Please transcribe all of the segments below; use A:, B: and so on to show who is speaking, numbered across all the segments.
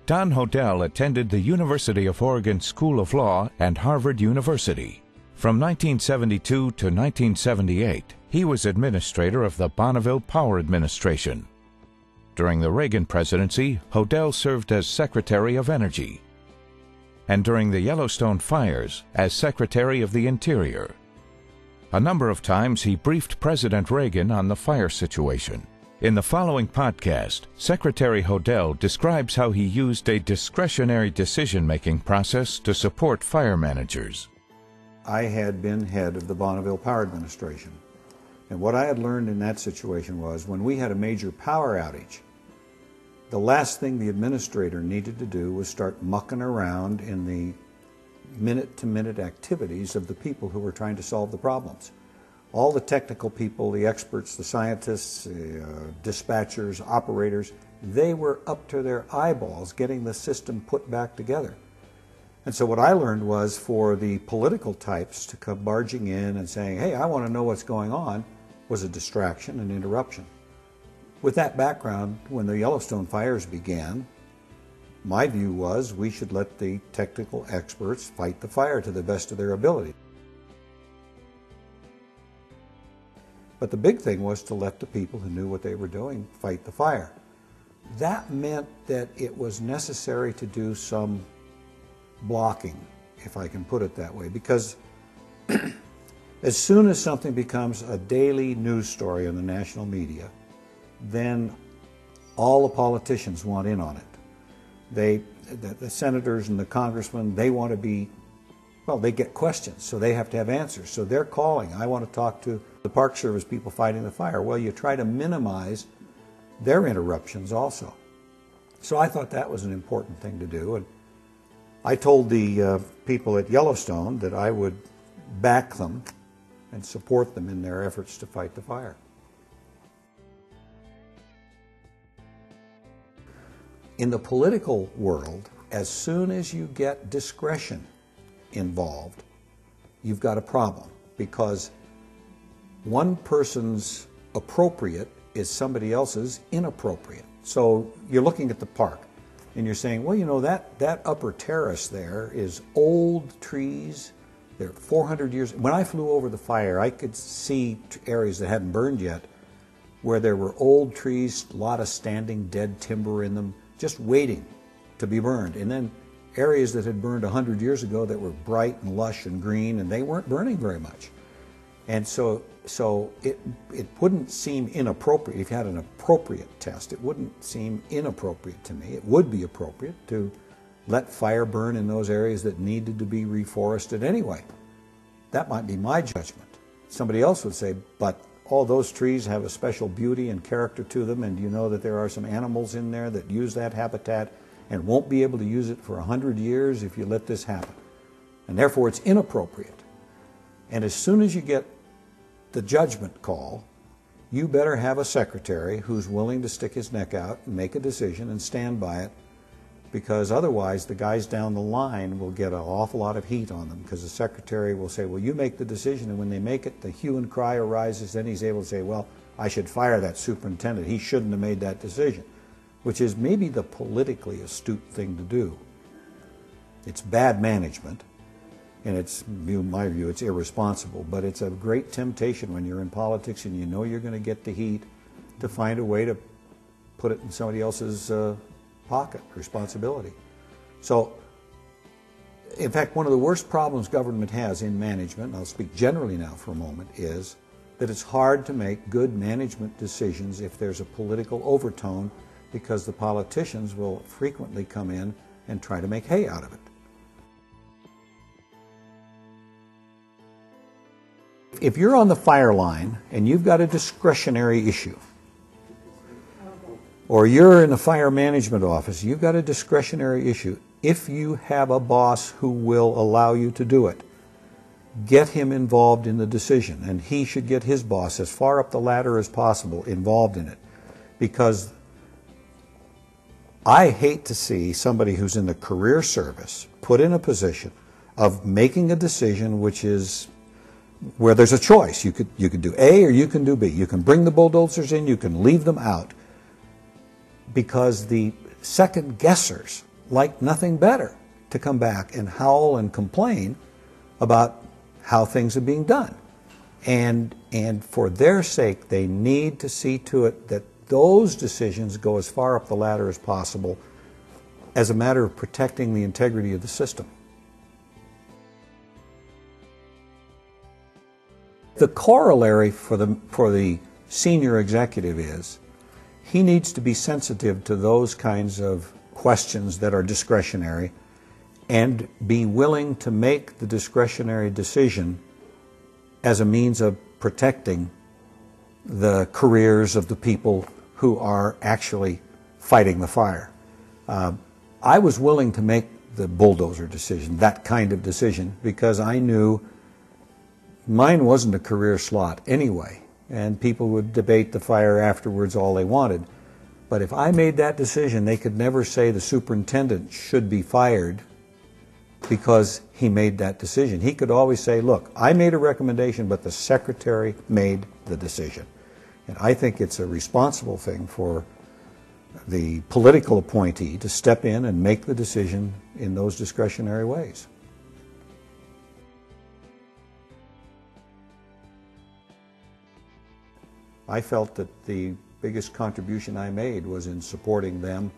A: Don Hodel attended the University of Oregon School of Law and Harvard University. From 1972 to 1978, he was administrator of the Bonneville Power Administration. During the Reagan presidency, Hodel served as Secretary of Energy, and during the Yellowstone fires as Secretary of the Interior. A number of times he briefed President Reagan on the fire situation. In the following podcast, Secretary Hodel describes how he used a discretionary decision-making process to support fire managers.
B: I had been head of the Bonneville Power Administration, and what I had learned in that situation was when we had a major power outage, the last thing the administrator needed to do was start mucking around in the minute-to-minute activities of the people who were trying to solve the problems. All the technical people, the experts, the scientists, dispatchers, operators, they were up to their eyeballs getting the system put back together. And so what I learned was for the political types to come barging in and saying, hey, I want to know what's going on, was a distraction and interruption. With that background, when the Yellowstone fires began, my view was we should let the technical experts fight the fire to the best of their ability. But the big thing was to let the people who knew what they were doing fight the fire. That meant that it was necessary to do some blocking, if I can put it that way, because as soon as something becomes a daily news story in the national media, then all the politicians want in on it. The senators and the congressmen, they want to be, well, they get questions, so they have to have answers. So they're calling, I want to talk to the Park Service people fighting the fire. Well, you try to minimize their interruptions also. So I thought that was an important thing to do. And I told the people at Yellowstone that I would back them and support them in their efforts to fight the fire. In the political world, as soon as you get discretion involved, you've got a problem, because one person's appropriate is somebody else's inappropriate. So you're looking at the park and you're saying, well, you know, that upper terrace there is old trees. They're 400 years. When I flew over the fire, I could see areas that hadn't burned yet where there were old trees, a lot of standing dead timber in them, just waiting to be burned. And then areas that had burned 100 years ago that were bright and lush and green, and they weren't burning very much. And so it wouldn't seem inappropriate. If you had an appropriate test, it wouldn't seem inappropriate to me. It would be appropriate to let fire burn in those areas that needed to be reforested anyway. That might be my judgment. Somebody else would say, but all those trees have a special beauty and character to them, and you know that there are some animals in there that use that habitat and won't be able to use it for 100 years if you let this happen. And therefore it's inappropriate. And as soon as you get the judgment call, you better have a secretary who's willing to stick his neck out and make a decision and stand by it, because otherwise the guys down the line will get an awful lot of heat on them, because the secretary will say, well, you make the decision, and when they make it, the hue and cry arises. Then he's able to say, well, I should fire that superintendent. He shouldn't have made that decision, which is maybe the politically astute thing to do. It's bad management, and it's, in my view, it's irresponsible, but it's a great temptation when you're in politics and you know you're going to get the heat to find a way to put it in somebody else's pocket, responsibility. So, in fact, one of the worst problems government has in management, and I'll speak generally now for a moment, is that it's hard to make good management decisions if there's a political overtone, because the politicians will frequently come in and try to make hay out of it. If you're on the fire line and you've got a discretionary issue, or you're in the fire management office, you've got a discretionary issue, if you have a boss who will allow you to do it, get him involved in the decision, and he should get his boss as far up the ladder as possible involved in it, because I hate to see somebody who's in the career service put in a position of making a decision which is where there's a choice. You could do A or you can do B. You can bring the bulldozers in, you can leave them out, because the second guessers like nothing better to come back and howl and complain about how things are being done. And for their sake, they need to see to it that those decisions go as far up the ladder as possible as a matter of protecting the integrity of the system. The corollary for the senior executive is he needs to be sensitive to those kinds of questions that are discretionary and be willing to make the discretionary decision as a means of protecting the careers of the people who are actually fighting the fire. I was willing to make the bulldozer decision, that kind of decision, because I knew mine wasn't a career slot anyway, and people would debate the fire afterwards all they wanted. But if I made that decision, they could never say the superintendent should be fired because he made that decision. He could always say, look, I made a recommendation, but the secretary made the decision. And I think it's a responsible thing for the political appointee to step in and make the decision in those discretionary ways. I felt that the biggest contribution I made was in supporting them,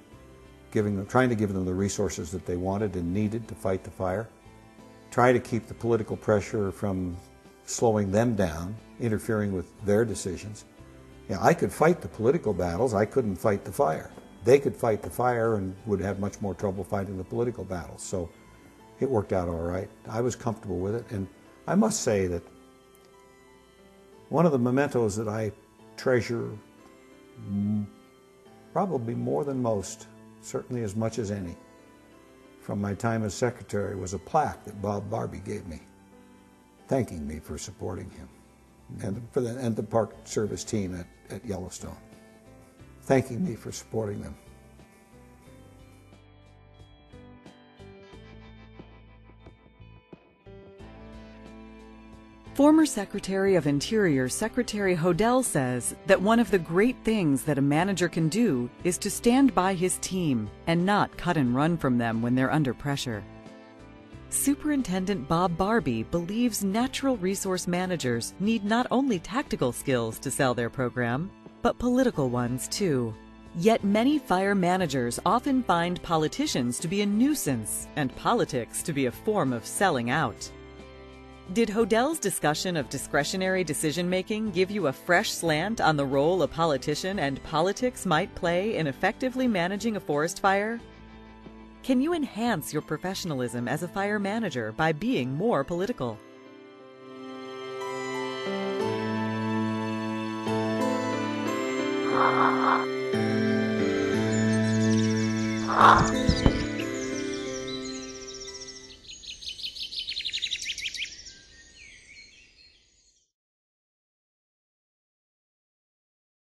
B: trying to give them the resources that they wanted and needed to fight the fire, try to keep the political pressure from slowing them down, interfering with their decisions. Yeah, I could fight the political battles, I couldn't fight the fire. They could fight the fire and would have much more trouble fighting the political battles. So it worked out all right. I was comfortable with it, and I must say that one of the mementos that I treasure probably more than most, certainly as much as any, from my time as secretary was a plaque that Bob Barbie gave me, thanking me for supporting him and the Park Service team at Yellowstone, thanking me for supporting them.
C: Former Secretary of Interior Secretary Hodel says that one of the great things that a manager can do is to stand by his team and not cut and run from them when they're under pressure. Superintendent Bob Barbie believes natural resource managers need not only tactical skills to sell their program, but political ones too. Yet many fire managers often find politicians to be a nuisance and politics to be a form of selling out. Did Hodel's discussion of discretionary decision-making give you a fresh slant on the role a politician and politics might play in effectively managing a forest fire? Can you enhance your professionalism as a fire manager by being more political?
D: Ah.